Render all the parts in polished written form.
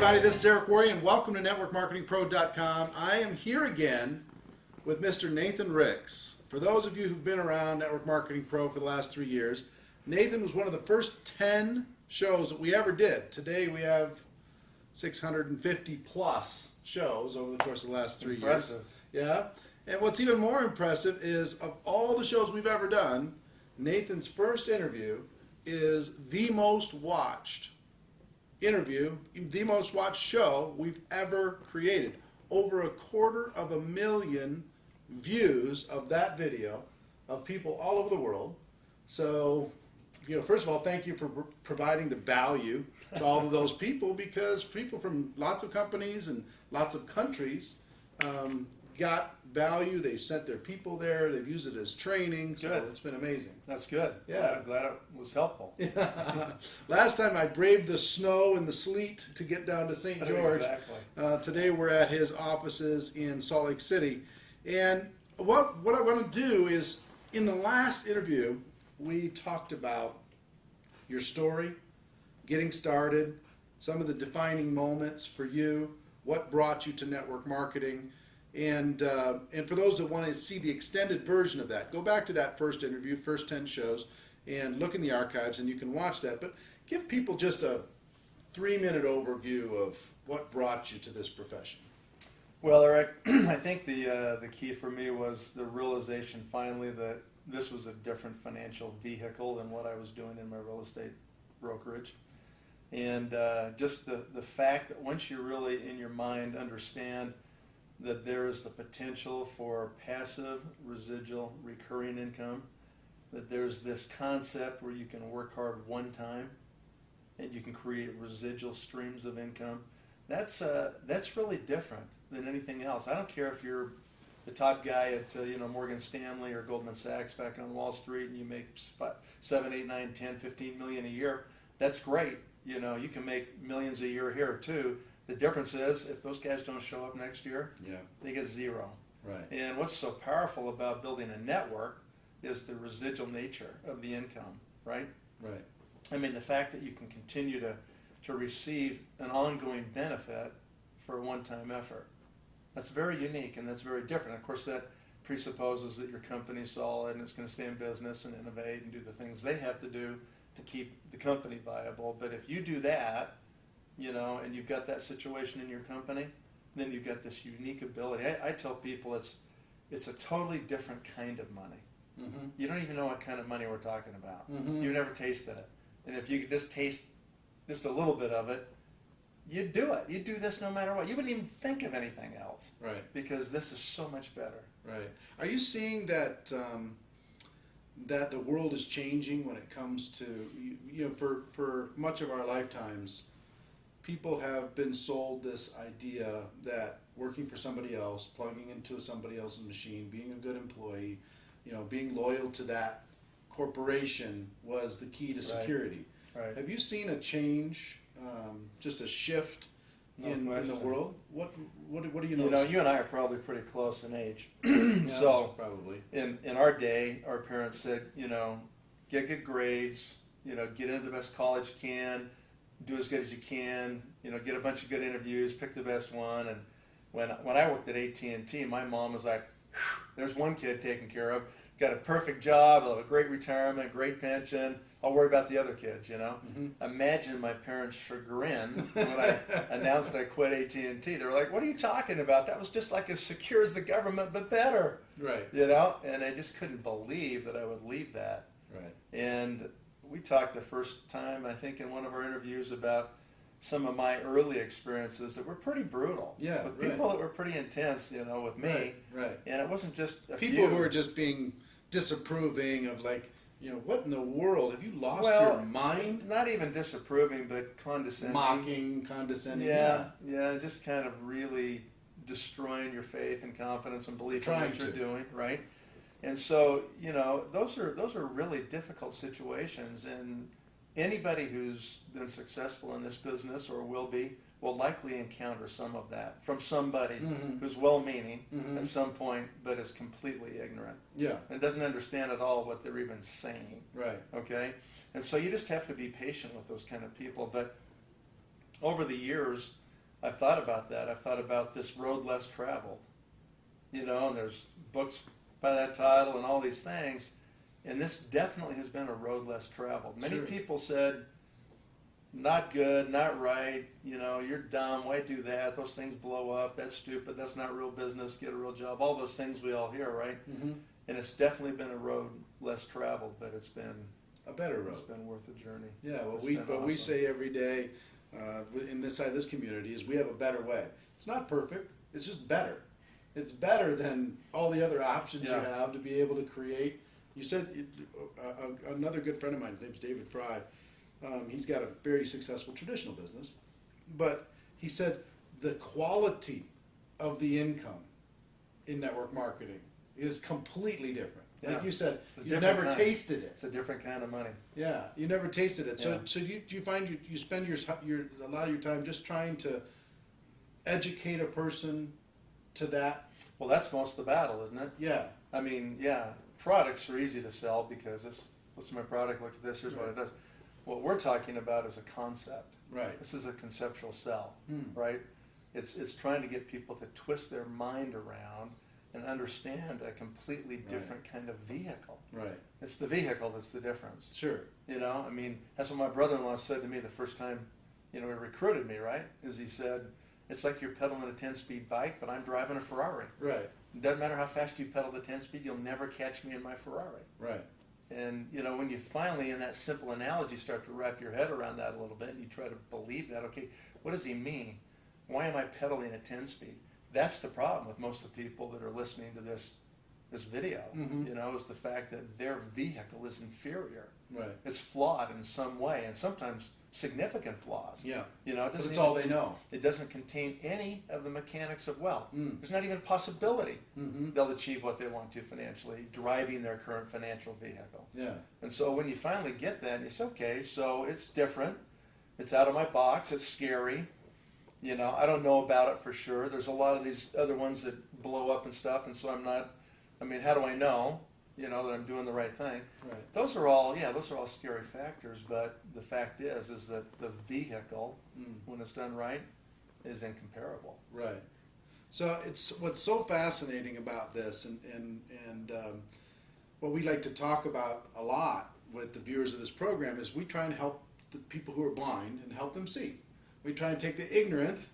everybody, this is Eric Worre, and welcome to NetworkMarketingPro.com. I am here again with Mr. Nathan Ricks. For those of you who've been around Network Marketing Pro for the last 3 years, Nathan was one of the first 10 shows that we ever did. Today we have 650 plus shows over the course of the last 3 years. Yeah. And what's even more impressive is, of all the shows we've ever done, Nathan's first interview is the most watched interview, the most watched show we've ever created. Over 250,000 views of that video of people all over the world. So, first of all, thank you for providing the value to all of those people, because people from lots of companies and lots of countries got value. They've sent their people there. They've used it as training. So it's been amazing. That's good. Yeah. I'm glad it was helpful. Last time I braved the snow and the sleet to get down to St. George. Exactly. Today we're at his offices in Salt Lake City. And what I want to do is, in the last interview, we talked about your story, getting started, some of the defining moments for you, what brought you to network marketing. And for those that want to see the extended version of that, go back to that first interview, first 10 shows, and look in the archives, and you can watch that. But give people just a 3-minute overview of what brought you to this profession. Well, Eric, I think the key for me was the realization finally that this was a different financial vehicle than what I was doing in my real estate brokerage. And just the fact that once you really, in your mind, understand that there is the potential for passive, residual, recurring income, that there's this concept where you can work hard one time and you can create residual streams of income. That's really different than anything else. I don't care if you're the top guy at Morgan Stanley or Goldman Sachs back on Wall Street and you make 7, 8, 9, 10, 15 million a year. That's great. You can make millions a year here too. The difference is, if those guys don't show up next year, they get zero. Right. And what's so powerful about building a network is the residual nature of the income, right? Right. I mean, the fact that you can continue to receive an ongoing benefit for a one-time effort. That's very unique and that's very different. Of course, that presupposes that your company's solid and it's going to stay in business and innovate and do the things they have to do to keep the company viable. But if you do that, and you've got that situation in your company, then you've got this unique ability. I tell people it's a totally different kind of money. Mm-hmm. You don't even know what kind of money we're talking about. Mm-hmm. You've never tasted it. And if you could just taste just a little bit of it, you'd do it. You'd do this no matter what. You wouldn't even think of anything else. Right. Because this is so much better. Right. Are you seeing that that the world is changing when it comes to, for much of our lifetimes, people have been sold this idea that working for somebody else, plugging into somebody else's machine, being a good employee, being loyal to that corporation was the key to security. Right. Have you seen a change, just a shift in the world? What do you know? You and I are probably pretty close in age. Yeah, so probably. In our day, our parents said, get good grades, get into the best college you can, do as good as you can, get a bunch of good interviews, pick the best one. And when I worked at AT&T, my mom was like, there's one kid taken care of, got a perfect job, a great retirement, great pension, I'll worry about the other kids, Mm-hmm. Imagine my parents' chagrin when I announced I quit AT&T. They were like, what are you talking about? That was just like as secure as the government, but better. Right. And I just couldn't believe that I would leave that. Right. And we talked the first time, I think, in one of our interviews about some of my early experiences that were pretty brutal. Yeah, with people that were pretty intense, with me. Right. And it wasn't just people who were just being disapproving of, like, what in the world? Have you lost your mind? Not even disapproving, but condescending. Mocking, condescending. Yeah, just kind of really destroying your faith and confidence and belief in what you're doing, right? And so, those are really difficult situations, and anybody who's been successful in this business or will likely encounter some of that from somebody who's well-meaning at some point, but is completely ignorant. Yeah. And doesn't understand at all what they're even saying. Right. Okay? And so you just have to be patient with those kind of people. But over the years, I've thought about that. I've thought about this road less traveled, and there's books by that title and all these things, and this definitely has been a road less traveled. Many Sure. people said, not good, not right, you're dumb, why do that? Those things blow up, that's stupid, that's not real business, get a real job, all those things we all hear, right? Mm-hmm. And it's definitely been a road less traveled, but it's been A better road. It's been worth the journey. Yeah, It's we been we awesome. say every day in this side of this community is we have a better way. It's not perfect. It's just better. It's better than all the other options you Yeah. have to be able to create. You said another good friend of mine, his name's David Fry. He's got a very successful traditional business, but he said the quality of the income in network marketing is completely different. Yeah. Like you said, It's a you different never kind. tasted it. It's a different kind of money. Yeah, you never tasted it. So, Yeah. so do you find you spend your a lot of your time just trying to educate a person to that? Well, that's most of the battle, isn't it? Yeah, I mean, yeah, products are easy to sell because it's, what's my product, look at this, here's what it does. What we're talking about is a concept. right. This is a conceptual sell, Hmm. right? It's trying to get people to twist their mind around and understand a completely different kind of vehicle. Right. It's the vehicle that's the difference. Sure. I mean, that's what my brother-in-law said to me the first time, he recruited me, right? Is he said, it's like you're pedaling a 10-speed bike, but I'm driving a Ferrari. Right. It doesn't matter how fast you pedal the 10-speed, you'll never catch me in my Ferrari. Right. And, when you finally, in that simple analogy, start to wrap your head around that a little bit, and you try to believe that, okay, what does he mean? Why am I pedaling at 10-speed? That's the problem with most of the people that are listening to this video, is the fact that their vehicle is inferior. Right. It's flawed in some way, and sometimes significant flaws. Yeah. It But doesn't it's even, all they know. it doesn't contain any of the mechanics of wealth. Mm. There's not even a possibility Mm-hmm. they'll achieve what they want to financially, driving their current financial vehicle. Yeah. And so when you finally get that, and you say, okay, so it's different, it's out of my box, it's scary, I don't know about it for sure. There's a lot of these other ones that blow up and stuff, and so how do I know, that I'm doing the right thing? Right. Those are all scary factors, but the fact is that the vehicle, when it's done right, is incomparable. Right. So it's what's so fascinating about this, and what we like to talk about a lot with the viewers of this program is we try and help the people who are blind and help them see. We try and take the ignorant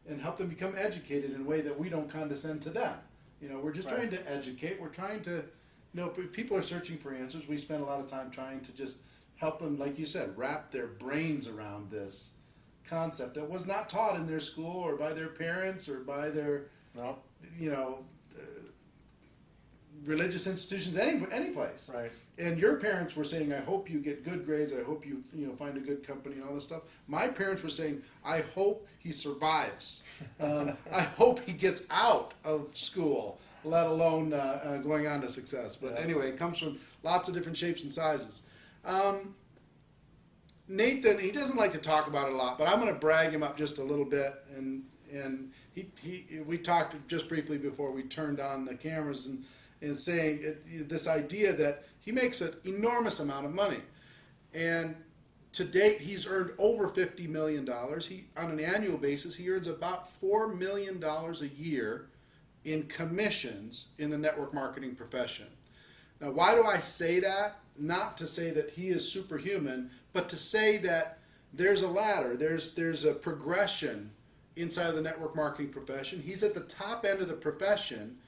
and help them become educated in a way that we don't condescend to them. We're just Right. trying to educate. We're trying to, if people are searching for answers, we spend a lot of time trying to just help them, like you said, wrap their brains around this concept that was not taught in their school or by their parents or by their, No? religious institutions, any place. Right. And your parents were saying, I hope you get good grades, I hope you find a good company and all this stuff. My parents were saying, I hope he survives. I hope he gets out of school, let alone going on to success. But Yeah. anyway, it comes from lots of different shapes and sizes. Nathan, he doesn't like to talk about it a lot, but I'm going to brag him up just a little bit. And we talked just briefly before we turned on the cameras and saying this idea that he makes an enormous amount of money. And to date, he's earned over $50 million. On an annual basis, he earns about $4 million a year in commissions in the network marketing profession. Now, why do I say that? Not to say that he is superhuman, but to say that there's a ladder, there's a progression inside of the network marketing profession. He's at the top end of the profession,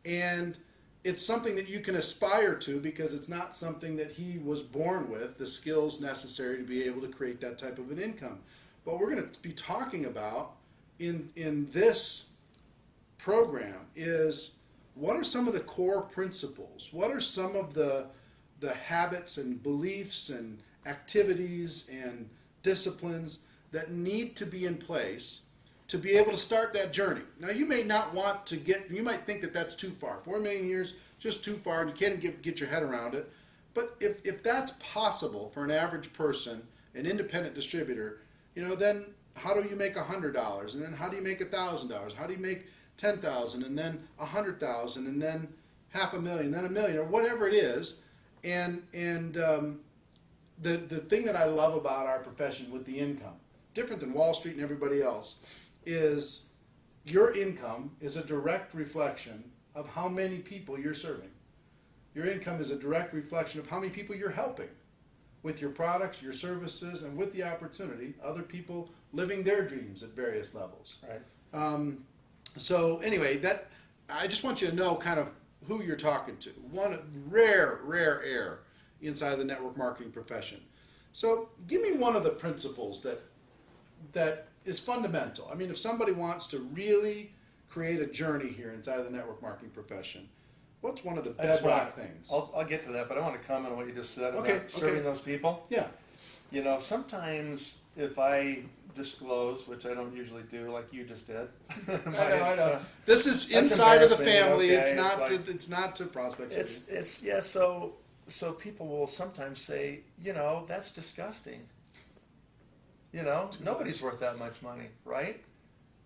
and it's something that you can aspire to because it's not something that he was born with, the skills necessary to be able to create that type of an income. What we're going to be talking about in this program is what are some of the core principles? What are some of the habits and beliefs and activities and disciplines that need to be in place to be able to start that journey? Now, you may not want to you might think that that's too far. 4 million years, just too far, and you can't get your head around it. But if that's possible for an average person, an independent distributor, then how do you make $100? And then how do you make $1,000? How do you make $10,000? And then $100,000? And then $500,000? Then $1 million? Or whatever it is. And the thing that I love about our profession with the income, different than Wall Street and everybody else, is your income is a direct reflection of how many people you're serving. Your income is a direct reflection of how many people you're helping with your products, your services, and with the opportunity, other people living their dreams at various levels. Right. So anyway, that I just want you to know kind of who you're talking to. One rare air inside of the network marketing profession. So give me one of the principles that is fundamental. I mean, if somebody wants to really create a journey here inside of the network marketing profession, what's one of the bedrock things? I'll get to that, but I want to comment on what you just said Okay. about serving those people. Yeah. You know, sometimes if I disclose, which I don't usually do, like you just did. I know. This is inside of the family. Okay, it's not to prospects. So people will sometimes say, you know, that's disgusting. You know, nobody's worth that much money, right?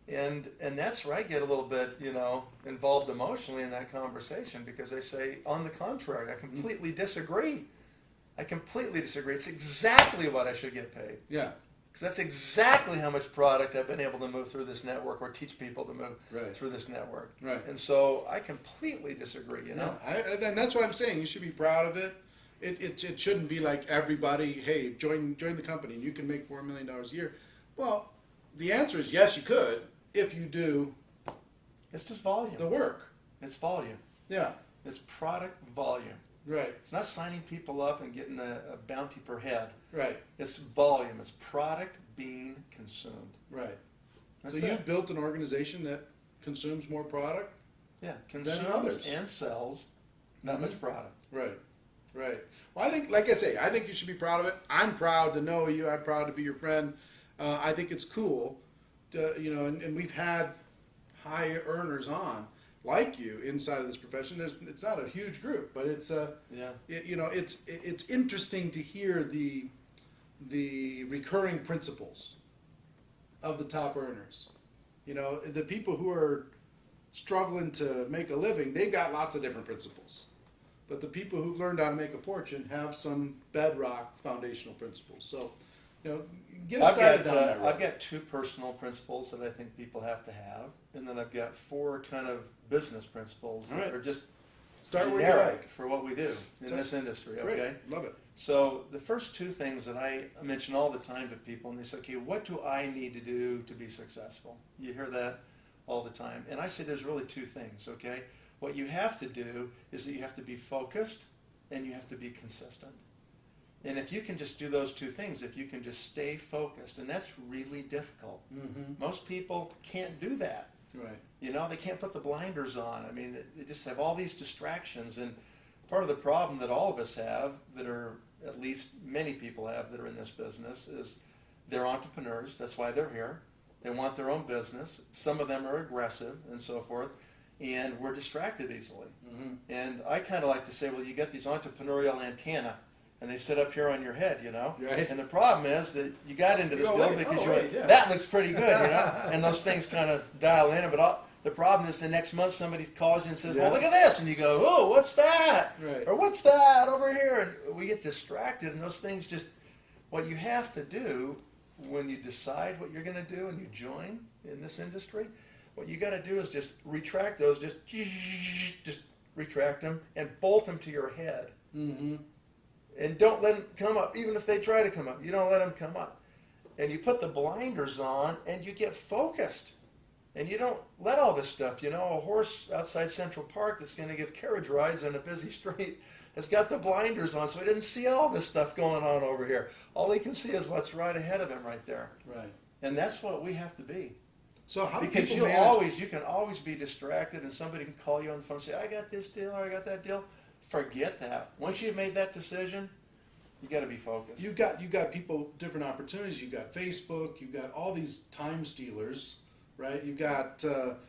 And that's where I get a little bit, you know, involved emotionally in that conversation, because they say, on the contrary, I completely disagree. I completely disagree. It's exactly what I should get paid. Yeah. Because that's exactly how much product I've been able to move through this network, or teach people to move through this network. Right. And so I completely disagree, you know. Yeah, and that's what I'm saying. You should be proud of it. It shouldn't be like everybody, hey, join the company and you can make $4 million a year. Well, the answer is yes, you could, if you do. It's just volume. The work. It's volume. Yeah. It's product volume. Right. It's not signing people up and getting a bounty per head. Right. It's volume. It's product being consumed. Right. That's so it. you've built an organization that consumes more product? Yeah, than consumes others. And sells that much product. Right. Right. Well, I think, like I say, I think you should be proud of it. I'm proud to know you. I'm proud to be your friend. I think it's cool, to, you know, and we've had high earners on like you inside of this profession. It's not a huge group, but it's you know, it's interesting to hear the recurring principles of the top earners. You know, the people who are struggling to make a living, they've got lots of different principles. But the people who've learned how to make a fortune have some bedrock foundational principles. So, you know, get us started down that road. I've got 2 personal principles that I think people have to have, and then I've got 4 kind of business principles that are just generic for what we do in this industry. Okay, great. Love it. So the first 2 things that I mention all the time to people, and they say, okay, what do I need to do to be successful? You hear that all the time, and I say there's really 2 things. Okay. What you have to do is that you have to be focused and you have to be consistent. And if you can just do those 2 things, if you can just stay focused, and that's really difficult. Most people can't do that. Right. You know, they can't put the blinders on. I mean, they just have all these distractions. And part of the problem that all of us have, that are, at least many people have that are in this business, is they're entrepreneurs. That's why they're here. They want their own business. Some of them are aggressive and so forth. And we're distracted easily. And I kind of like to say, well, you got these entrepreneurial antennae, and they sit up here on your head, you know. Right. And the problem is that you got into this deal because yeah. that looks pretty good, you know. And those things kind of dial in. But the problem is the next month somebody calls you and says, well, look at this. And you go, oh, what's that? Right. Or what's that over here? And we get distracted, and those things just, what you have to do when you decide what you're going to do and you join in this industry, what you got to do is just retract those, just retract them and bolt them to your head. And don't let them come up, even if they try to come up. You don't let them come up. And you put the blinders on and you get focused. And you don't let all this stuff, you know, a horse outside Central Park that's going to give carriage rides on a busy street has got the blinders on, so he didn't see all this stuff going on over here. All he can see is what's right ahead of him right there. Right. And that's what we have to be. So how do Because people you can always be distracted, and somebody can call you on the phone and say, I got this deal or I got that deal. Forget that. Once you've made that decision, you got to be focused. You got people, different opportunities. You got Facebook. You got all these time stealers, right? You got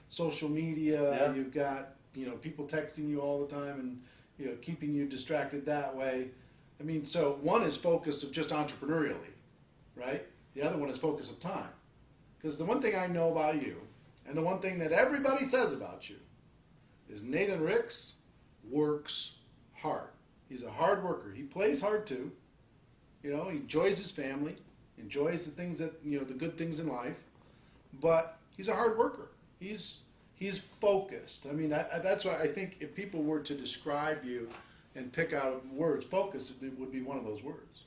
social media. Yeah. You've got, you know, people texting you all the time and, you know, keeping you distracted that way. I mean, so one is focus of just entrepreneurially, right? The other one is focus of time. Because the one thing I know about you, and the one thing that everybody says about you, is Nathan Ricks works hard. He's a hard worker. He plays hard too. You know, he enjoys his family, enjoys the things that, you know, the good things in life. But he's a hard worker. He's focused. I mean, that's why I think if people were to describe you and pick out words, focus would be one of those words.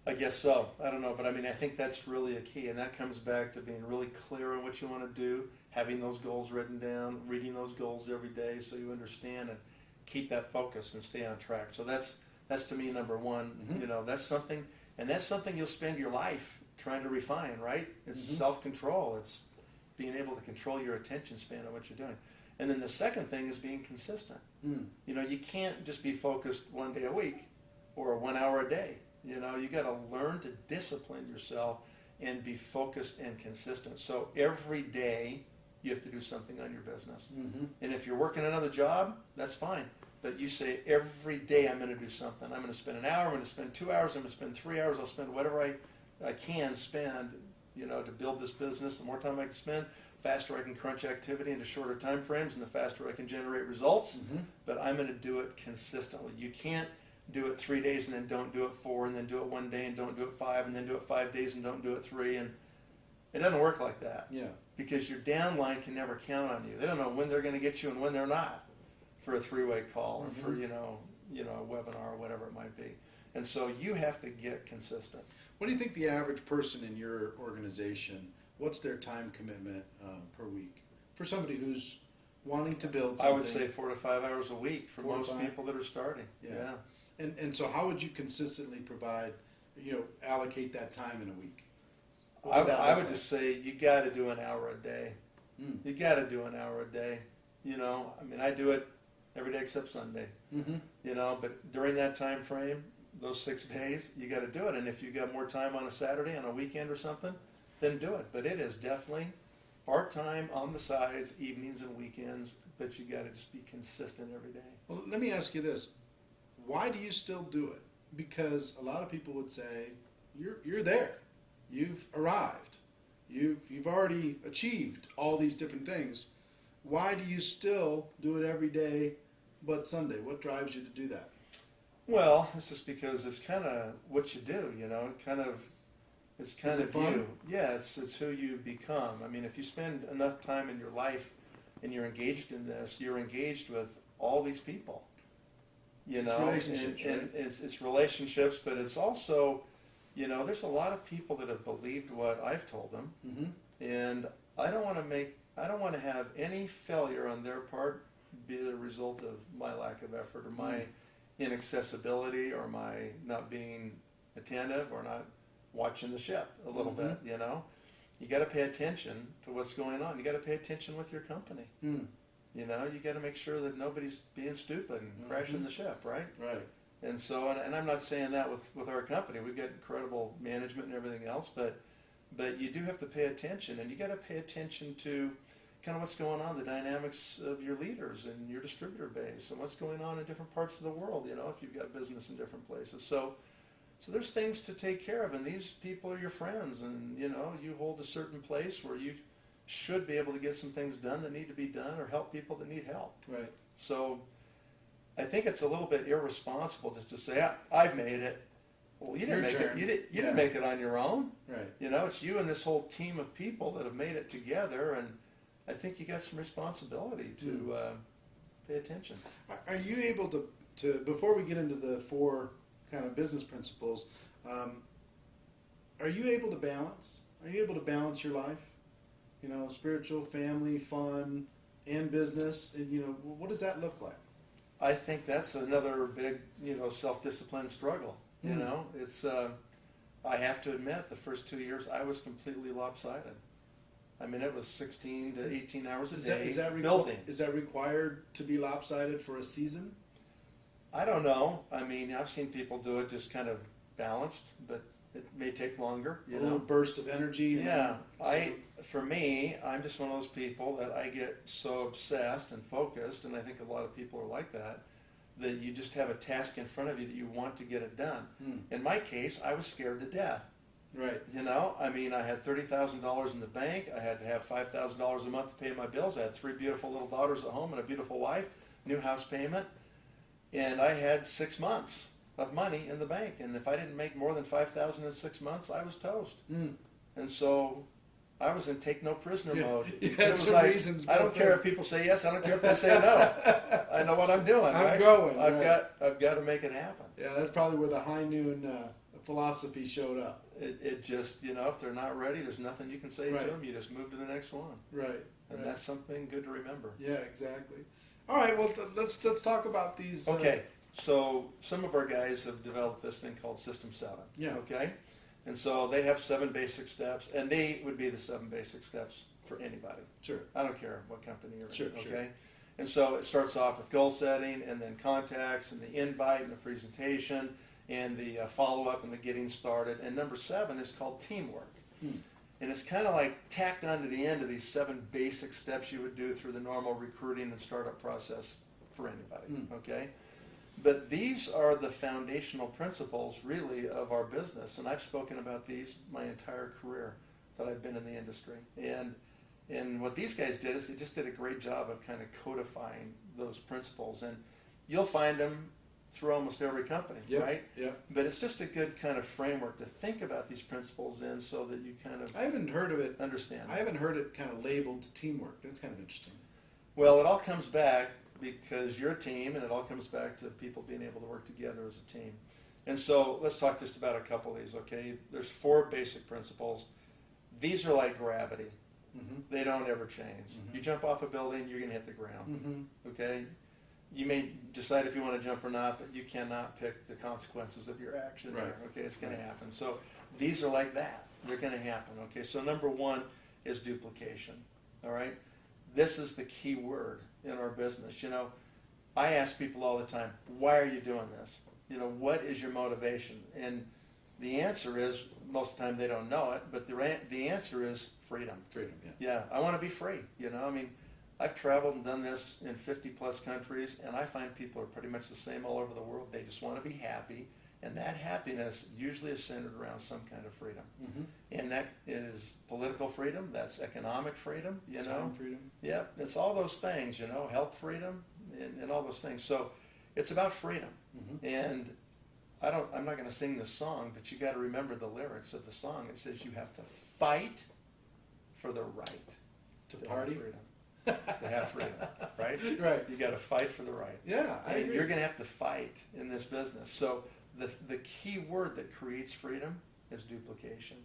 I guess so. I don't know, but I mean, I think that's really a key, and that comes back to being really clear on what you want to do, having those goals written down, reading those goals every day so you understand and keep that focus and stay on track. So that's to me number one. Mm-hmm. You know, that's something, and that's something you'll spend your life trying to refine, right? It's Mm-hmm. self-control. It's being able to control your attention span on what you're doing. And then the second thing is being consistent. Mm. You know, you can't just be focused one day a week or 1 hour a day. You know, you got to learn to discipline yourself and be focused and consistent. So every day you have to do something on your business. Mm-hmm. And if you're working another job, that's fine. But you say, every day I'm going to do something. I'm going to spend an hour, I'm going to spend 2 hours, I'm going to spend 3 hours, I'll spend whatever I can spend, you know, to build this business. The more time I can spend, faster I can crunch activity into shorter time frames, and the faster I can generate results. Mm-hmm. But I'm going to do it consistently. You can't do it 3 days and then don't do it 4, and then do it 1 day and don't do it 5, and then do it 5 days and don't do it 3. And it doesn't work like that. Yeah. Because your downline can never count on you. They don't know when they're going to get you and when they're not for a 3-way call or for a webinar or whatever it might be. And so you have to get consistent. What do you think the average person in your organization, what's their time commitment per week for somebody who's wanting to build something? I would say 4 to 5 hours a week for 4 to most 5? people that are starting. Yeah. And so how would you consistently provide, allocate that time in a week? I would just say you got to do an hour a day. Mm. You got to do an hour a day. You know, I mean, I do it every day except Sunday. Mm-hmm. You know, but during that time frame, those 6 days, you got to do it. And if you got more time on a Saturday, on a weekend or something, then do it. But it is definitely part-time on the sides, evenings and weekends, but you got to just be consistent every day. Well, let me ask you this. Why do you still do it? Because a lot of people would say, you're there. You've arrived. You've already achieved all these different things. Why do you still do it every day but Sunday? What drives you to do that? Well, it's just because it's kind of what you do, you know. It's kind Is it of fun? you. Yeah, it's who you become. I mean, if you spend enough time in your life and you're engaged in this, you're engaged with all these people. You know, relationships, and right? it's relationships, but it's also, you know, there's a lot of people that have believed what I've told them, Mm-hmm. and I don't want to have any failure on their part be the result of my lack of effort or my inaccessibility or my not being attentive or not watching the ship a little bit. You know, you got to pay attention to what's going on. You got to pay attention with your company. Mm. You know, you got to make sure that nobody's being stupid and crashing the ship, right? Right. And so, and I'm not saying that with our company. We've got incredible management and everything else, but you do have to pay attention, and you got to pay attention to kind of what's going on, the dynamics of your leaders and your distributor base, and what's going on in different parts of the world. You know, if you've got business in different places, so there's things to take care of, and these people are your friends, and you know, you hold a certain place where you should be able to get some things done that need to be done, or help people that need help. Right. So I think it's a little bit irresponsible just to say, I've made it. Well, you didn't make it. You didn't make it on your own. Right. You know, it's you and this whole team of people that have made it together, and I think you got some responsibility to pay attention. Are you able to before we get into the 4 kind of business principles, are you able to balance? Are you able to balance your life? You know, spiritual, family, fun, and business. And, you know, what does that look like? I think that's another big, you know, self-discipline struggle. You know, it's, I have to admit, the first 2 years I was completely lopsided. I mean, it was 16 to 18 hours a day building. Is that required to be lopsided for a season? I don't know. I mean, I've seen people do it just kind of balanced, but it may take longer. You A know? little burst of energy. Yeah, for me, I'm just one of those people that I get so obsessed and focused, and I think a lot of people are like that you just have a task in front of you that you want to get it done. In my case, I was scared to death. Right. You know, I mean, I had $30,000 in the bank. I had to have $5,000 a month to pay my bills. I had 3 beautiful little daughters at home and a beautiful wife, new house payment, and I had 6 months of money in the bank. And if I didn't make more than $5,000 in 6 months, I was toast. And so I was in take no prisoner mode. You It had was some like, reasons I don't built care in. if people say yes. I don't care if they say no. I know what I'm doing. I'm right? going, I've right. I've got to make it happen. Yeah, that's probably where the high noon philosophy showed up. It just, if they're not ready, there's nothing you can say Right. to them. You just move to the next one. Right. And right. that's something good to remember. Yeah, exactly. All right, well, let's talk about these. Okay, so some of our guys have developed this thing called System 7. Yeah. Okay? And so they have 7 basic steps, and they would be the 7 basic steps for anybody. Sure. I don't care what company you're Sure, in. Okay? sure. And so it starts off with goal setting, and then contacts, and the invite, and the presentation, and the follow-up, and the getting started. And number 7 is called teamwork. And it's kind of like tacked onto the end of these 7 basic steps you would do through the normal recruiting and startup process for anybody, okay? But these are the foundational principles, really, of our business. And I've spoken about these my entire career that I've been in the industry. And what these guys did is they just did a great job of kind of codifying those principles. And you'll find them through almost every company, right? Yeah. But it's just a good kind of framework to think about these principles in so that you kind of I haven't heard of it. understand I haven't heard it kind of labeled teamwork. That's kind of interesting. Well, it all comes back because you're a team, and it all comes back to people being able to work together as a team. And so let's talk just about a couple of these, okay? There's 4 basic principles. These are like gravity. They don't ever change. You jump off a building, you're going to hit the ground, okay? You may decide if you want to jump or not, but you cannot pick the consequences of your action there, okay? It's going to happen. So these are like that. They're going to happen, okay? So number 1 is duplication, all right? This is the key word in our business. I ask people all the time, why are you doing this? What is your motivation? And the answer is, most of the time they don't know it, but the answer is freedom. Freedom, yeah. Yeah, I want to be free. I've traveled and done this in 50 plus countries, and I find people are pretty much the same all over the world. They just want to be happy, and that happiness usually is centered around some kind of freedom. And that is political freedom, that's economic freedom, Time freedom. Yeah, it's all those things, health freedom and all those things. So it's about freedom. And I'm not going to sing this song, but you got to remember the lyrics of the song. It says you have to fight for the right To have party? freedom. To have freedom, right? Right. You got to fight for the right. Yeah, I And agree. you're going to have to fight in this business. So the key word that creates freedom is duplication.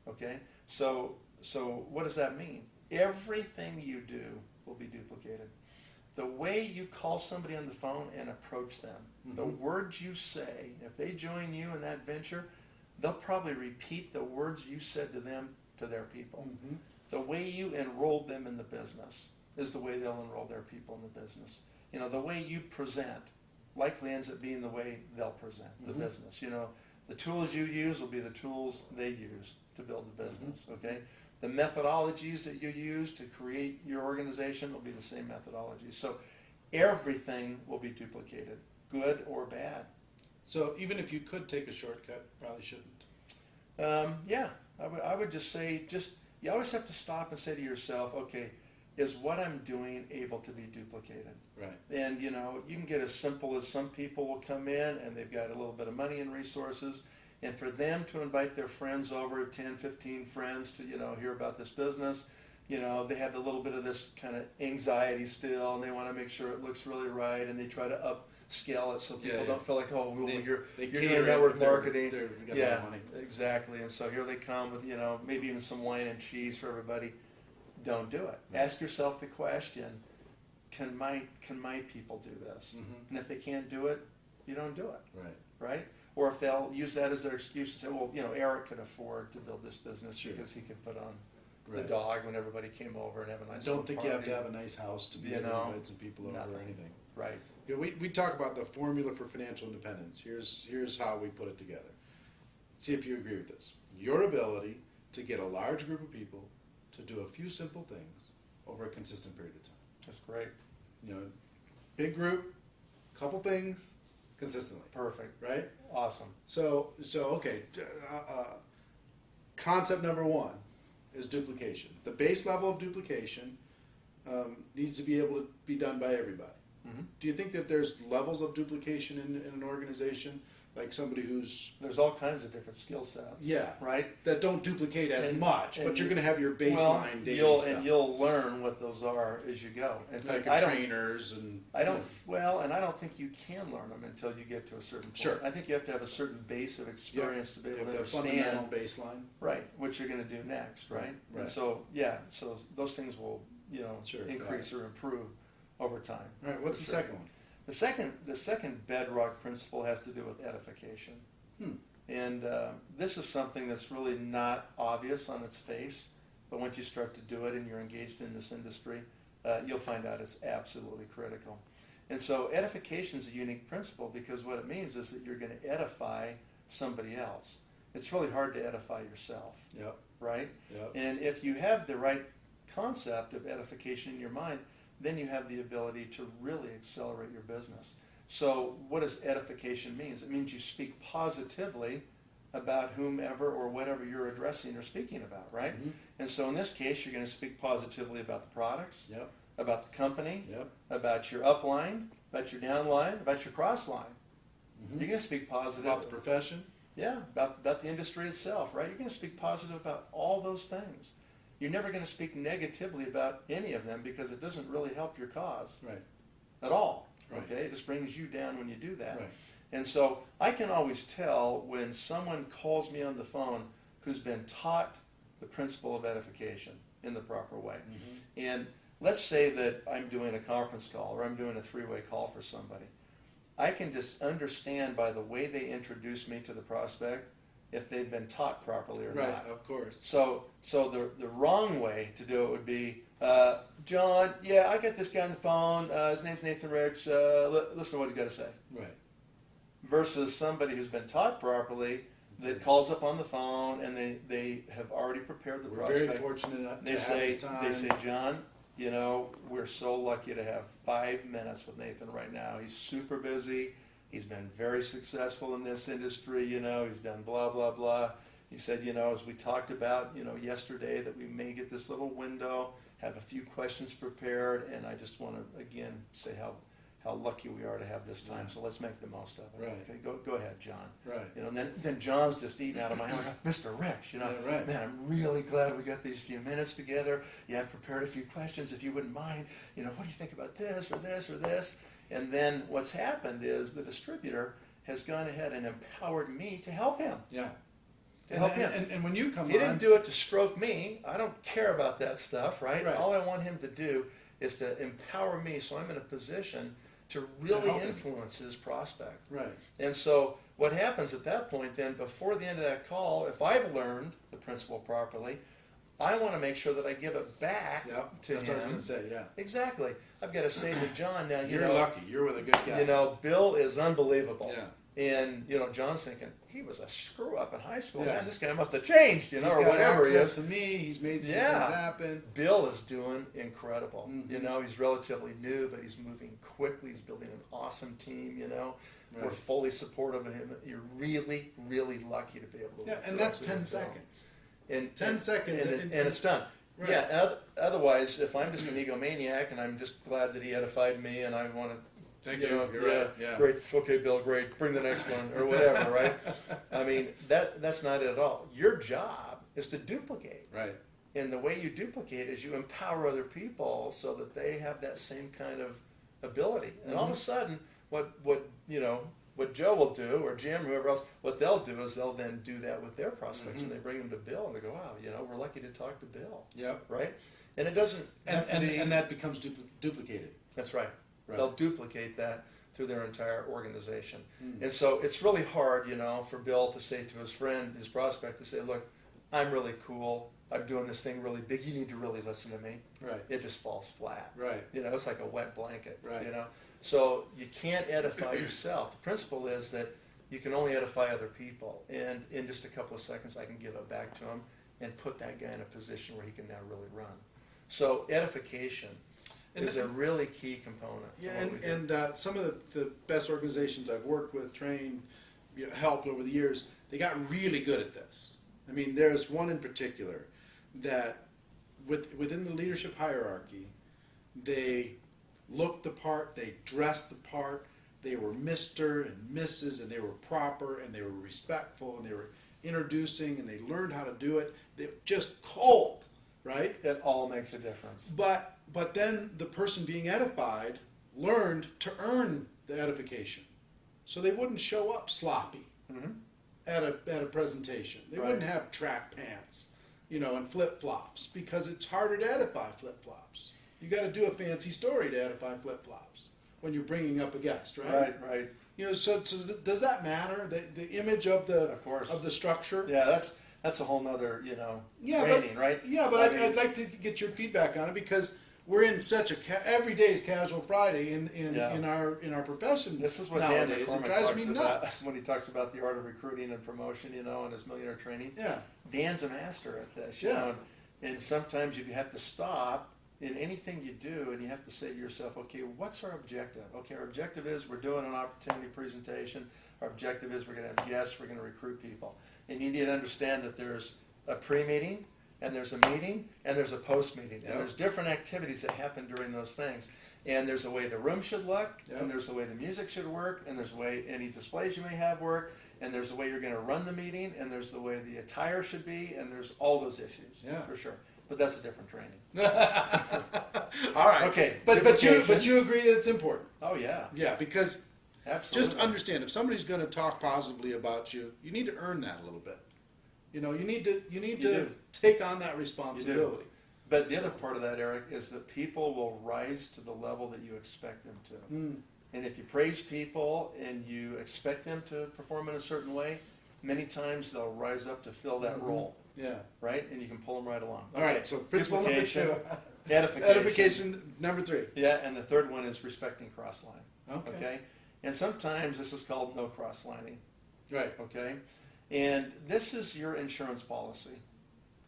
Okay? So what does that mean? Everything you do will be duplicated. The way you call somebody on the phone and approach them, the words you say, if they join you in that venture, they'll probably repeat the words you said to them to their people. The way you enrolled them in the business is the way they'll enroll their people in the business. The way you present likely ends up being the way they'll present the business. The tools you use will be the tools they use to build the business, okay? The methodologies that you use to create your organization will be the same methodologies. So everything will be duplicated, good or bad. So even if you could take a shortcut, probably shouldn't. Yeah, I would just say, you always have to stop and say to yourself, okay, is what I'm doing able to be duplicated? Right. And you can get as simple as some people will come in and they've got a little bit of money and resources, and for them to invite their friends over, 10, 15 friends to, hear about this business, they have a little bit of this kind of anxiety still, and they want to make sure it looks really right, and they try to upscale it so people don't feel like, oh, well, you're doing network marketing. We got a lot of money. Exactly. And so here they come with, maybe even some wine and cheese for everybody. Don't do it. Ask yourself the question, can my people do this? And if they can't do it, you don't do it. Right? Or if they'll use that as their excuse to say, well, Eric could afford to build this business because he could put on the dog when everybody came over and have a nice I don't think party. you have to have a nice house to be able to invite some people over or anything. Right. Yeah, we talk about the formula for financial independence. Here's how we put it together. See if you agree with this. Your ability to get a large group of people to do a few simple things over a consistent period of time. That's great. Big group, couple things, consistently. Perfect. Right? Awesome. So okay. Concept number 1 is duplication. The base level of duplication needs to be able to be done by everybody. Do you think that there's levels of duplication in an organization? like somebody who's, There's all kinds of different skill sets. yeah, Right? that don't duplicate as And- much, and but you're you- going to have your baseline Well, daily you'll stuff. and you'll learn what those are as you go. In like fact, I don't. trainers and I don't. Well, and I don't think you can learn them until you get to a certain point. Sure. I think you have to have a certain base of experience to be you able have to the fundamental understand, baseline. right, what you're going to do next, right? Right. And so, yeah, so those things will, Sure, increase or improve over time. All right, what's the For sure. second one? The second bedrock principle has to do with edification. And this is something that's really not obvious on its face, but once you start to do it and you're engaged in this industry, you'll find out it's absolutely critical. And so edification is a unique principle because what it means is that you're going to edify somebody else. It's really hard to edify yourself, Yep. right? Yep. And if you have the right concept of edification in your mind, then you have the ability to really accelerate your business. So what does edification mean? It means you speak positively about whomever or whatever you're addressing or speaking about, right? Mhm. And so in this case, you're going to speak positively about the products, Yep. about the company, Yep. about your upline, about your downline, about your crossline. Mhm. You're going to speak positive About the profession. yeah, about the industry itself, right? You're going to speak positive about all those things. You're never going to speak negatively about any of them because it doesn't really help your cause Right. at all. Right. Okay, it just brings you down when you do that. Right. And so I can always tell when someone calls me on the phone who's been taught the principle of edification in the proper way. Mm-hmm. And let's say that I'm doing a conference call or I'm doing a three-way call for somebody. I can just understand by the way they introduce me to the prospect if they've been taught properly or Right. not. Of course. So the wrong way to do it would be, John, yeah, I got this guy on the phone. His name's Nathan Ricks. Listen to what he's got to say. Right. Versus somebody who's been taught properly that calls up on the phone and they have already prepared the We're prospect. very fortunate to They have say, this time. John, we're so lucky to have 5 minutes with Nathan right now. He's super busy. He's been very successful in this industry. He's done blah, blah, blah. He said, as we talked about, yesterday, that we may get this little window, have a few questions prepared, and I just want to, again, say how lucky we are to have this time. Yeah. So let's make the most of it. Right. Okay, go ahead, John. Right. And then John's just eating out of my hand. Mr. Rich, Yeah, right. man, I'm really glad we got these few minutes together. Yeah, I've prepared a few questions. If you wouldn't mind, what do you think about this or this or this? And then what's happened is the distributor has gone ahead and empowered me to help him. Yeah. To help him. And when you come He on, didn't do it to stroke me. I don't care about that stuff, right? Right. All I want him to do is to empower me so I'm in a position to really help him. influence his prospect. right. And so what happens at that point then, before the end of that call, if I've learned the principle properly, I want to make sure that I give it back Yeah. to That's him. what I was going to say. Yeah. Exactly. I've got to say to John now, You're lucky. You're with a good guy. Bill is unbelievable. Yeah. And, John's thinking, he was a screw up in high school. Yeah. Man, this guy must have changed, He's or got whatever he access is. to me. He's made some Yeah. things happen. Bill is doing incredible. Mhm. He's relatively new, but he's moving quickly. He's building an awesome team, We're Right. fully supportive of him. You're really, really lucky to be able to Yeah, work and that's directly 10 with Bill. seconds. And 10 seconds, and and- it's done. Right. Yeah. Otherwise, if I'm just an egomaniac and I'm just glad that he edified me and I want to, Thank you. You're right. Yeah. great, okay, Bill, great, bring the next one or whatever, right? I mean, that's not it at all. Your job is to duplicate. Right. And the way you duplicate is you empower other people so that they have that same kind of ability. And all of a sudden, what Joe will do, or Jim, whoever else, what they'll do is they'll then do that with their prospects, and they bring them to Bill, and they go, wow, we're lucky to talk to Bill, Yep. right? And it doesn't have to be. And that becomes duplicated. That's right. Right. They'll duplicate that through their entire organization. And so it's really hard, for Bill to say to his friend, his prospect, to say, look, I'm really cool. I'm doing this thing really big. You need to really listen to me. Right. It just falls flat. Right. It's like a wet blanket. Right. So you can't edify yourself. The principle is that you can only edify other people. And in just a couple of seconds, I can give it back to him and put that guy in a position where he can now really run. So edification is a really key component. to Yeah, what we do. and some of the best organizations I've worked with, trained, helped over the years, they got really good at this. I mean, there's one in particular that within the leadership hierarchy, they looked the part, they dressed the part, They were Mr. and Mrs. and they were proper and they were respectful and they were introducing and they learned how to do it. They were just cold, right? It all makes a difference. But then the person being edified learned to earn the edification. So they wouldn't show up sloppy at a presentation. They wouldn't have track pants, and flip-flops, because it's harder to edify flip-flops. You got to do a fancy story to edify flip-flops when you're bringing up a guest, right? Right. So does that matter? The image of the structure? Yeah, that's a whole nother training, right? Yeah, but I'd like to get your feedback on it, because we're in such every day is casual Friday in our profession. This is what nowadays. Dan McCormick It drives talks me nuts about when he talks about the art of recruiting and promotion, and his millionaire training. Yeah. Dan's a master at this, and sometimes you have to stop in anything you do, and you have to say to yourself, okay, what's our objective? Okay, our objective is we're doing an opportunity presentation. Our objective is we're going to have guests, we're going to recruit people. And you need to understand that there's a pre-meeting, and there's a meeting, and there's a post-meeting. And there's different activities that happen during those things. And there's a way the room should look, and there's the way the music should work, and there's the way any displays you may have work, and there's the way you're going to run the meeting, and there's the way the attire should be, and there's all those issues, for sure. But that's a different training. All right. Okay. But you agree that it's important. Oh yeah. Yeah, because absolutely. Just understand, if somebody's going to talk positively about you, you need to earn that a little bit. You need to take on that responsibility. But the other part of that, Eric, is that people will rise to the level that you expect them to. And if you praise people and you expect them to perform in a certain way, many times they'll rise up to fill that role. Yeah. Right? And you can pull them right along. All right, so principle number 2. Edification. Number 3. Yeah, and the third one is respecting cross-line. Okay. And sometimes this is called no cross-lining. Right. Okay? And this is your insurance policy.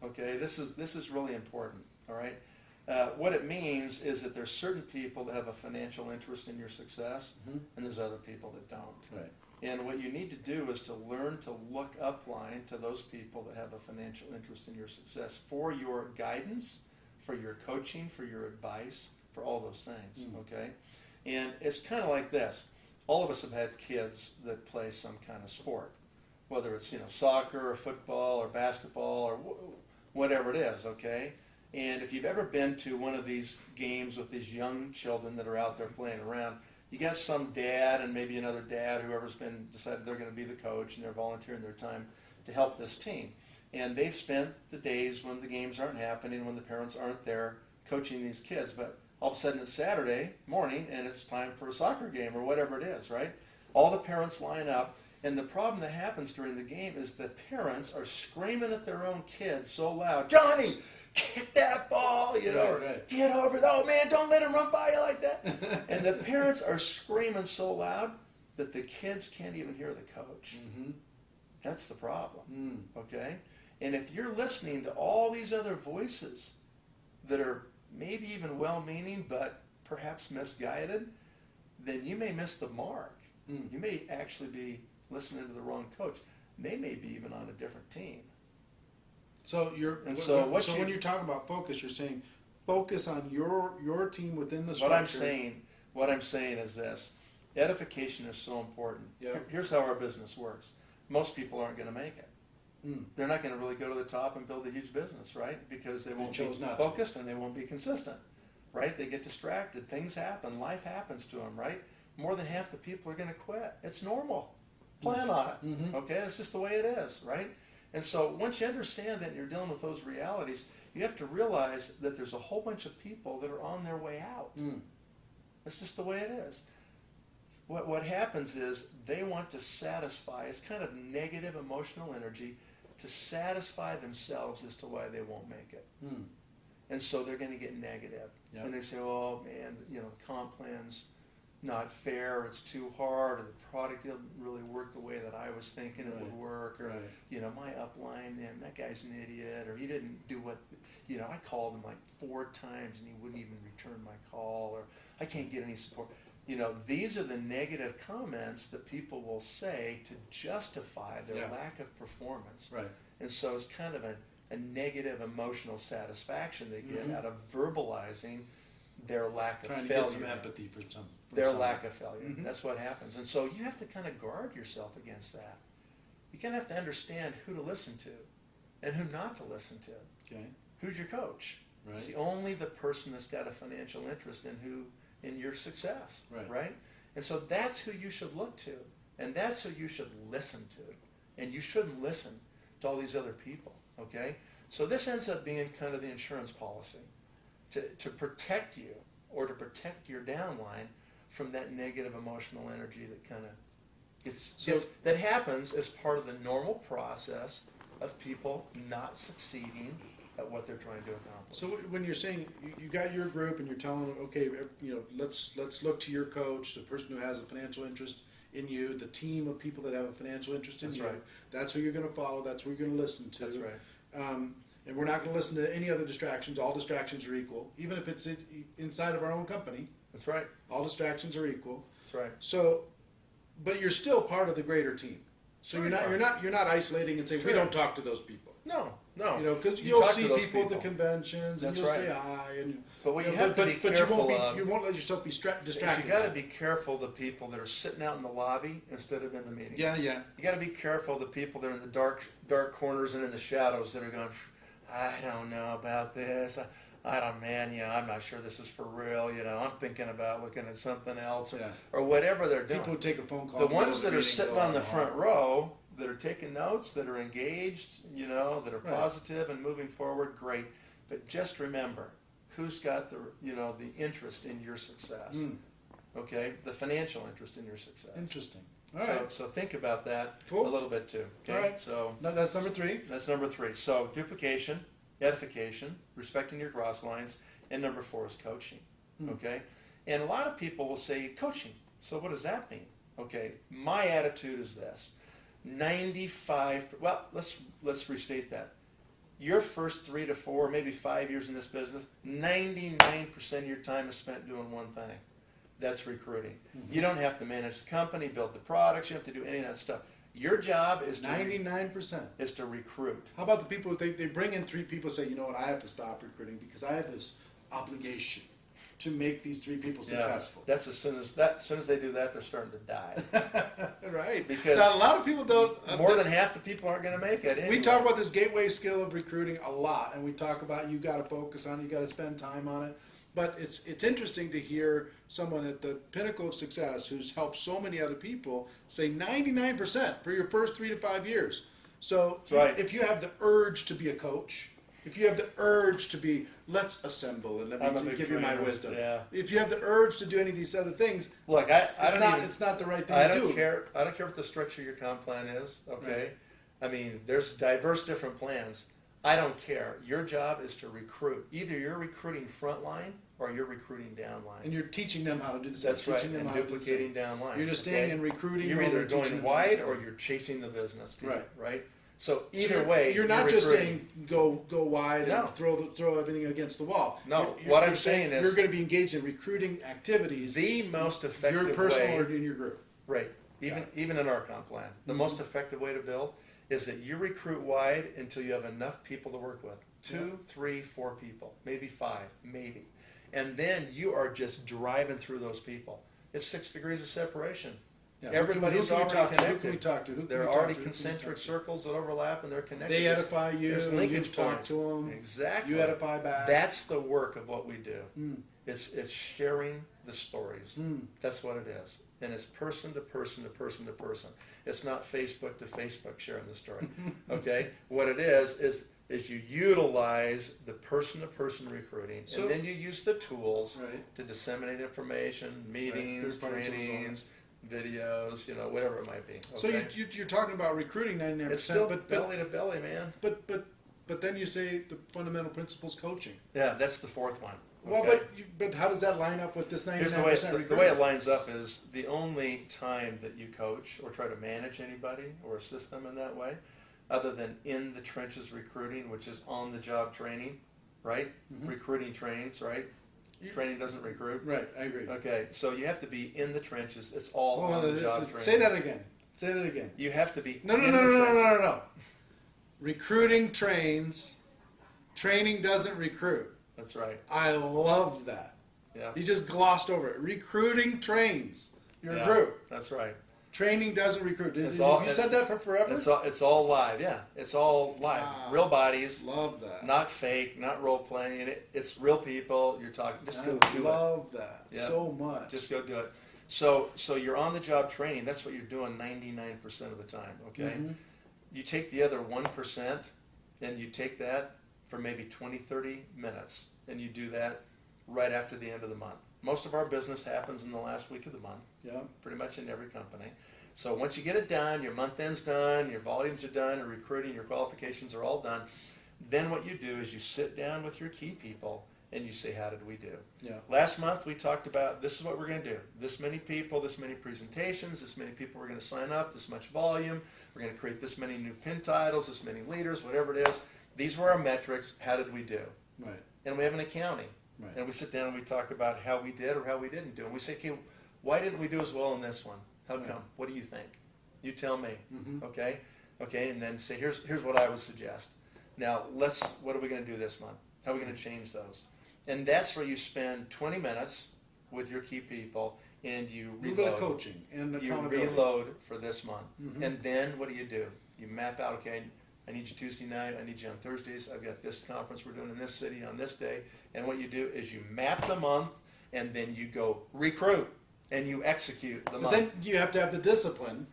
Okay? This is really important. All right? What it means is that there's certain people that have a financial interest in your success, and there's other people that don't. Right. And what you need to do is to learn to look upline to those people that have a financial interest in your success for your guidance, for your coaching, for your advice, for all those things, okay? And it's kind of like this. All of us have had kids that play some kind of sport, whether it's, soccer or football or basketball or whatever it is, okay? And if you've ever been to one of these games with these young children that are out there playing around, you got some dad and maybe another dad, whoever's decided they're going to be the coach, and they're volunteering their time to help this team. And they've spent the days when the games aren't happening, when the parents aren't there, coaching these kids. But all of a sudden it's Saturday morning and it's time for a soccer game or whatever it is, right? All the parents line up, and the problem that happens during the game is that parents are screaming at their own kids so loud, "Johnny, kick that ball, get over it. Oh man, don't let him run by you like that." And the parents are screaming so loud that the kids can't even hear the coach. That's the problem, okay? And if you're listening to all these other voices that are maybe even well-meaning but perhaps misguided, then you may miss the mark. You may actually be listening to the wrong coach. They may be even on a different team. So when you're talking about focus, you're saying focus on your team within the structure. What I'm saying is this: edification is so important. Yeah. Here's how our business works. Most people aren't going to make it. They're not going to really go to the top and build a huge business, right? Because they won't be focused and they won't be consistent, right? They get distracted. Things happen. Life happens to them, right? More than half the people are going to quit. It's normal. Plan on it. Okay, that's just the way it is, right? And so once you understand that and you're dealing with those realities, you have to realize that there's a whole bunch of people that are on their way out. That's just the way it is. What happens is they want to satisfy, it's kind of negative emotional energy, to satisfy themselves as to why they won't make it. And so they're going to get negative. And they say, oh man, the comp plan's not fair, it's too hard, or the product didn't really work the way that I was thinking it would work, or my upline, man, that guy's an idiot, or he didn't do what, I called him like 4 times and he wouldn't even return my call, or I can't get any support. These are the negative comments that people will say to justify their lack of performance. Right. And so it's kind of a negative emotional satisfaction they get out of verbalizing their lack of Trying to failure. get some empathy from some. Their lack of failure. That's what happens. And so you have to kind of guard yourself against that. You kind of have to understand who to listen to and who not to listen to. Okay. Who's your coach? Right. It's only the person that's got a financial interest in your success. Right? And so that's who you should look to. And that's who you should listen to. And you shouldn't listen to all these other people. Okay? So this ends up being kind of the insurance policy to protect you or to protect your downline from that negative emotional energy that kind of that happens as part of the normal process of people not succeeding at what they're trying to accomplish. So when you're saying you got your group and you're telling them, okay, let's look to your coach, the person who has a financial interest in you, the team of people that have a financial interest in you. Right. That's who you're going to follow. That's who you're going to listen to. That's right. And we're not going to listen to any other distractions. All distractions are equal, even if it's inside of our own company. That's right. All distractions are equal. That's right. So, but you're still part of the greater team. So Sure you're not isolating and saying we don't talk to those people. No. Because You you'll talk see to those people at the people. conventions and That's you'll right. say hi and. But what you have to be careful of, you won't let yourself be distracted. you got to be careful of the people that are sitting out in the lobby instead of in the meeting. Yeah. You got to be careful of the people that are in the dark corners and in the shadows that are going, I don't know about this. I'm not sure this is for real. I'm thinking about looking at something else or whatever they're doing. People who take a phone call. The ones that are sitting on the front row, that are taking notes, that are engaged, that are positive and moving forward, great. But just remember, who's got the interest in your success? Okay, the financial interest in your success. Interesting. All right. So think about that a Cool. little bit too. Okay. All right. So That's number 3. that's number 3. So duplication, edification, respecting your cross lines, and number 4 is coaching. Okay, and a lot of people will say coaching. So what does that mean? Okay, my attitude is this: 95. Well, let's restate that. Your first 3 to 4, maybe 5 years in this business, 99% of your time is spent doing one thing. That's recruiting. You don't have to manage the company, build the products. You don't have to do any of that stuff. Your job is 99%. Is to recruit. How about the people they bring in 3 people, say, you know what, I have to stop recruiting because I have this obligation to make these 3 people successful. That's as soon as they do that, they're starting to die. Right. Because now, a lot of people don't. More than half the people aren't going to make it. Anyway. We talk about this gateway skill of recruiting a lot, and we talk about you got to focus on it, you got to spend time on it. But it's interesting to hear someone at the pinnacle of success who's helped so many other people say 99% for your first 3 to 5 years. So if you have the urge to be a coach, if you have the urge to be, let's assemble and let me give you my wisdom. Yeah. If you have the urge to do any of these other things, look, it's not the right thing to do. I don't care what the structure of your comp plan is. Okay, right. I mean, there's diverse different plans. I don't care. Your job is to recruit. Either you're recruiting frontline or you're recruiting downline. And you're teaching them how to do the same. That's right. And duplicating downline. You're just staying in recruiting. You're either going wide or you're chasing the business. Right. So either way, you're not just saying go wide and throw everything against the wall. No, what I'm saying is you're going to be engaged in recruiting activities. The most effective way. Your personal or in your group. Right. Even in our comp plan, the most effective way to build is that you recruit wide until you have enough people to work with. 2, 3, 4 people, maybe 5, maybe. And then you are just driving through those people. It's 6 degrees of separation. Yeah. Everybody's already connected. Who can we talk to? There are already concentric circles that overlap and they're connected. They edify you. There's linkage talk points. to them. Exactly. You edify back. That's the work of what we do. It's sharing the stories. That's what it is. And it's person to person to person to person. It's not Facebook to Facebook sharing the story. Okay? What it is you utilize the person-to-person recruiting, and then you use the tools to disseminate information, meetings, trainings, videos, whatever it might be. Okay? So you're talking about recruiting 99%. It's still belly to belly, man. But then you say the fundamental principles coaching. Yeah, that's the 4th one. Well, but how does that line up with this 99% recruiting? The way it lines up is the only time that you coach or try to manage anybody or assist them in that way, other than in the trenches recruiting, which is on-the-job training, right? Recruiting trains, right? Training doesn't recruit. Right, I agree. Okay, so you have to be in the trenches. It's all on-the-job training. Say that again. You have to be No. Recruiting trains. Training doesn't recruit. That's right. I love that. Yeah. You just glossed over it. Recruiting trains your Yeah, group. that's right. Training doesn't recruit. It's Have all- you said that for forever? It's all live, yeah. It's all live. Wow. Real bodies, Love that. not fake, not role playing. It's real people. You're talking. Just go I do it. love that Yeah. so much. Just go do it. So you're on the job training. That's what you're doing 99% of the time. Okay. Mhm. You take the other 1% and you take that for maybe 20, 30 minutes, and you do that right after the end of the month. Most of our business happens in the last week of the month. Yeah. Pretty much in every company. So once you get it done, your month end's done, your volumes are done, your recruiting, your qualifications are all done, then what you do is you sit down with your key people and you say, how did we do? Yeah. Last month we talked about, this is what we're going to do. This many people, this many presentations, this many people we're going to sign up, this much volume, we're going to create this many new pin titles, this many leaders, whatever it is. These were our metrics. How did we do? Right. And we have an accounting. Right. And we sit down and we talk about how we did or how we didn't do. And we say, okay, why didn't we do as well in this one? How Right. come? What do you think? You tell me. Mhm. Okay? Okay, and then say, here's what I would suggest. Now, what are we going to do this month? How are we going to change those? And that's where you spend 20 minutes with your key people and you A little bit of reload. coaching and You accountability. reload for this month. Mhm. And then what do? You map out, okay, I need you Tuesday night, I need you on Thursdays, I've got this conference we're doing in this city on this day. And what you do is you map the month and then you go recruit and you execute the But month. then you have to have the discipline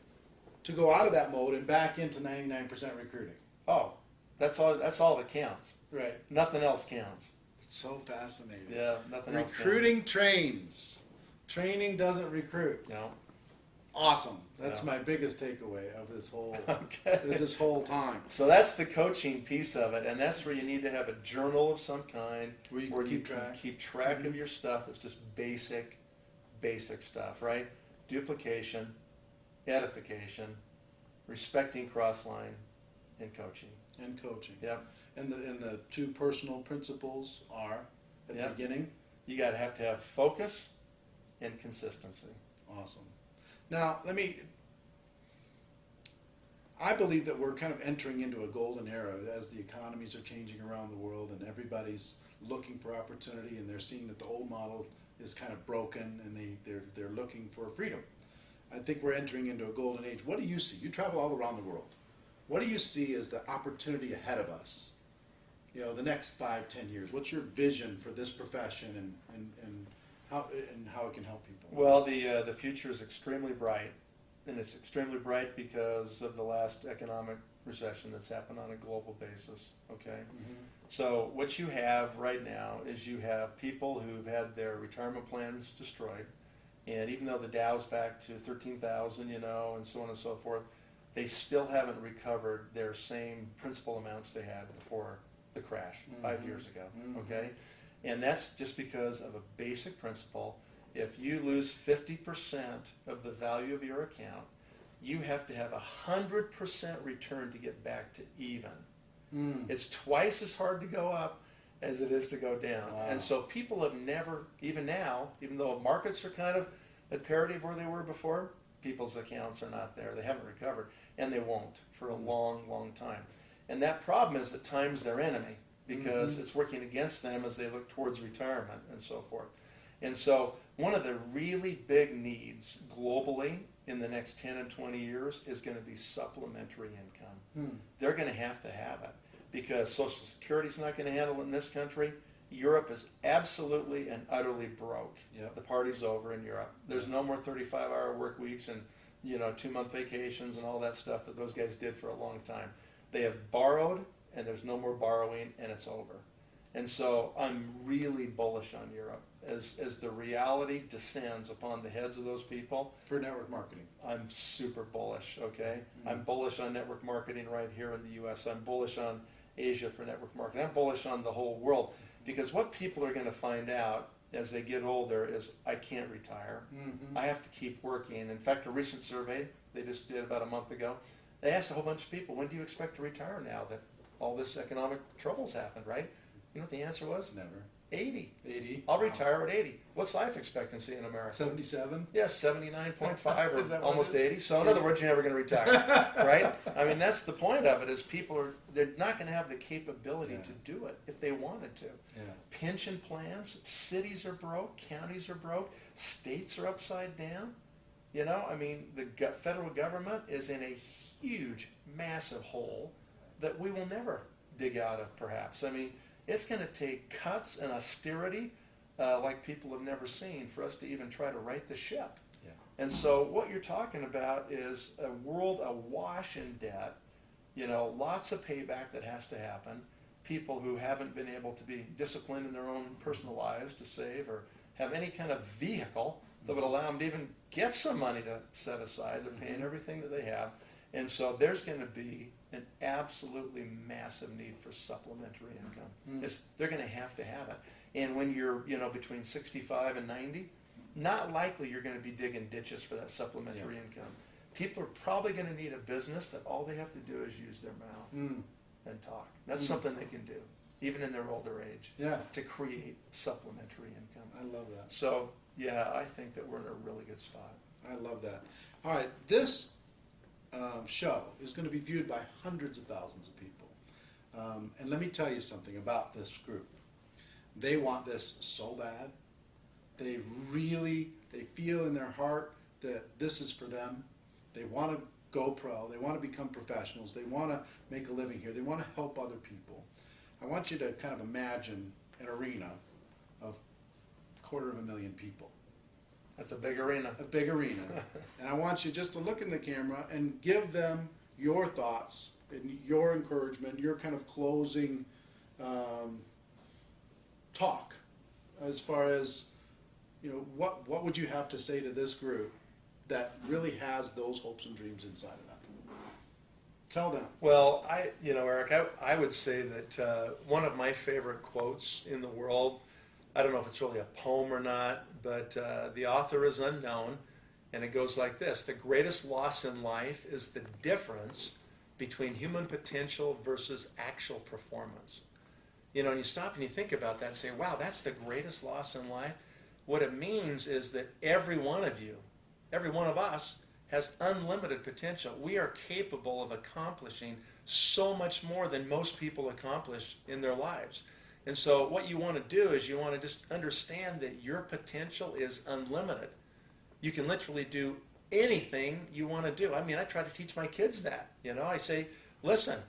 to go out of that mode and back into 99% recruiting. Oh, that's all that counts. Right. Nothing else counts. So fascinating. Yeah, nothing else counts. Recruiting trains. Training doesn't recruit. No. Awesome. That's Yeah. my biggest takeaway of this whole Okay. this whole time. So that's the coaching piece of it, and that's where you need to have a journal of some kind Where you can where you keep can track. keep track Mhm. of your stuff. It's just basic stuff, right? Duplication, edification, respecting cross-line, and coaching. And coaching. Yep. And the two personal principles are at Yeah. the beginning. You got to have focus and consistency. Awesome. Now, I believe that we're kind of entering into a golden era as the economies are changing around the world and everybody's looking for opportunity and they're seeing that the old model is kind of broken and they're looking for freedom. I think we're entering into a golden age. What do you see? You travel all around the world. What do you see as the opportunity ahead of us? You know, the next 5-10 years. What's your vision for this profession and how it can help people? Well, the future is extremely bright, and it's extremely bright because of the last economic recession that's happened on a global basis. Okay, Mhm. so what you have right now is you have people who've had their retirement plans destroyed, and even though the Dow's back to 13,000, you know, and so on and so forth, they still haven't recovered their same principal amounts they had before the crash 5 years ago. Mhm. Okay, and that's just because of a basic principle. If you lose 50% of the value of your account, you have to have 100% return to get back to even. Mm. It's twice as hard to go up as it is to go down. Wow. And so people have never, even now, even though markets are kind of at parity of where they were before, people's accounts are not there. They haven't recovered, and they won't for a long, long time. And that problem is at times their enemy because it's working against them as they look towards retirement and so forth. And so one of the really big needs globally in the next 10 and 20 years is going to be supplementary income. They're going to have it because Social Security is not going to handle it in this country. Europe is absolutely and utterly broke. Yep. The party's over in Europe. There's no more 35-hour work weeks and 2-month vacations and all that stuff that those guys did for a long time. They have borrowed, and there's no more borrowing, and it's over. And so I'm really bullish on Europe. As the reality descends upon the heads of those people, For network marketing. I'm super bullish, okay? I'm bullish on network marketing right here in the U.S. I'm bullish on Asia for network marketing. I'm bullish on the whole world because what people are going to find out as they get older is I can't retire. I have to keep working. In fact, a recent survey they just did about a month ago, they asked a whole bunch of people, when do you expect to retire now that all this economic trouble's happened, right? You know what the answer was? Never. 80. 80. I'll retire at 80. What's life expectancy in America? 77. Yes, 79.5 Is that or what almost it is? 80. So in other words, you're never going to retire, right? I mean, that's the point of it. Is they're not going to have the capability to do it if they wanted to. Yeah. Pension plans, cities are broke, counties are broke, states are upside down. You know, I mean, the federal government is in a huge, massive hole that we will never dig out of, perhaps. I mean, it's going to take cuts and austerity like people have never seen for us to even try to right the ship. Yeah. And so what you're talking about is a world awash in debt, you know, lots of payback that has to happen, people who haven't been able to be disciplined in their own personal lives to save or have any kind of vehicle that would allow them to even get some money to set aside. They're paying everything that they have. And so there's going to be an absolutely massive need for supplementary income. They're going to have it. And when you're, you know, between 65 and 90, not likely you're going to be digging ditches for that supplementary income. People are probably going to need a business that all they have to do is use their mouth and talk. That's something they can do, even in their older age, to create supplementary income. I love that. So, yeah, I think that we're in a really good spot. I love that. All right, this show is going to be viewed by hundreds of thousands of people. And let me tell you something about this group. They want this so bad. They feel in their heart that this is for them. They want to go pro. They want to become professionals. They want to make a living here. They want to help other people. I want you to kind of imagine an arena of 250,000 people. That's a big arena. A big arena. And I want you just to look in the camera and give them your thoughts and your encouragement, your kind of closing talk as far as, you know, what would you have to say to this group that really has those hopes and dreams inside of them? Tell them. Well, Eric, I would say that one of my favorite quotes in the world, I don't know if it's really a poem or not, but the author is unknown, and it goes like this: the greatest loss in life is the difference between human potential versus actual performance. You know, and you stop and you think about that and say, wow, that's the greatest loss in life. What it means is that every one of you, every one of us, has unlimited potential. We are capable of accomplishing so much more than most people accomplish in their lives. And so what you want to do is you want to just understand that your potential is unlimited. You can literally do anything you want to do. I mean, I try to teach my kids that. You know, I say, listen,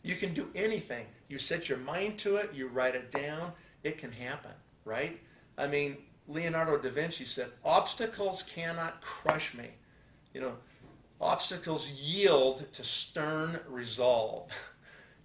you can do anything. You set your mind to it, you write it down, it can happen, right? I mean, Leonardo da Vinci said, obstacles cannot crush me. You know, obstacles yield to stern resolve.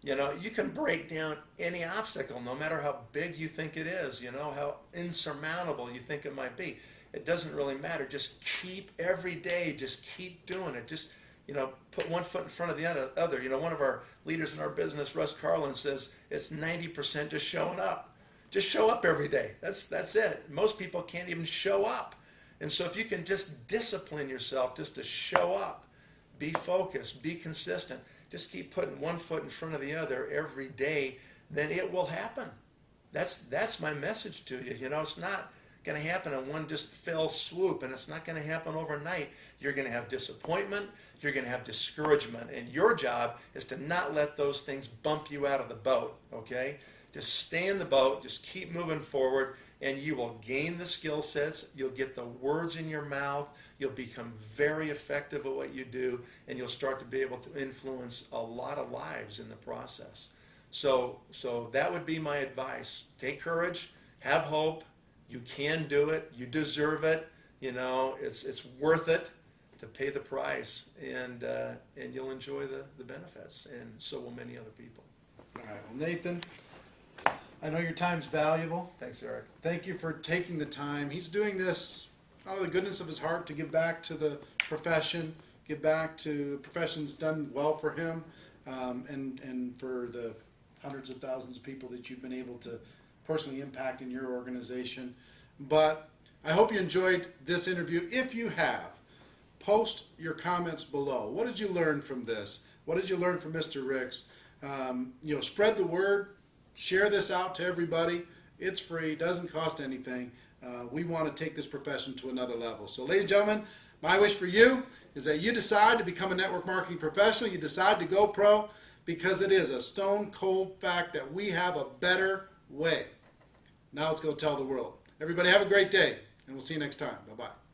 You know, you can break down any obstacle, no matter how big you think it is, you know, how insurmountable you think it might be. It doesn't really matter. Just keep every day, just keep doing it. Just, you know, put one foot in front of the other. You know, one of our leaders in our business, Russ Carlin, says it's 90% just showing up. Just show up every day. That's it. Most people can't even show up. And so if you can just discipline yourself just to show up, be focused, be consistent, just keep putting one foot in front of the other every day, then it will happen. That's my message to you. You know, it's not going to happen in one just fell swoop, and it's not going to happen overnight. You're going to have disappointment, you're going to have discouragement, and your job is to not let those things bump you out of the boat, okay? Just stay in the boat, just keep moving forward, and you will gain the skill sets, you'll get the words in your mouth, you'll become very effective at what you do, and you'll start to be able to influence a lot of lives in the process. So that would be my advice. Take courage, have hope, you can do it, you deserve it, you know, it's worth it to pay the price, and you'll enjoy the benefits, and so will many other people. All right, well, Nathan, I know your time's valuable. Thanks, Eric. Thank you for taking the time. He's doing this out of the goodness of his heart to give back to the profession, give back to the profession's done well for him, and for the hundreds of thousands of people that you've been able to personally impact in your organization. But I hope you enjoyed this interview. If you have, post your comments below. What did you learn from this? What did you learn from Mr. Ricks? You know, spread the word. Share this out to everybody, It's free, doesn't cost anything. We want to take this profession to another level. So ladies and gentlemen, my wish for you is that you decide to become a network marketing professional. You decide to go pro, because it is a stone cold fact that we have a better way. Now let's go tell the world. Everybody have a great day, and we'll see you next time. Bye-bye.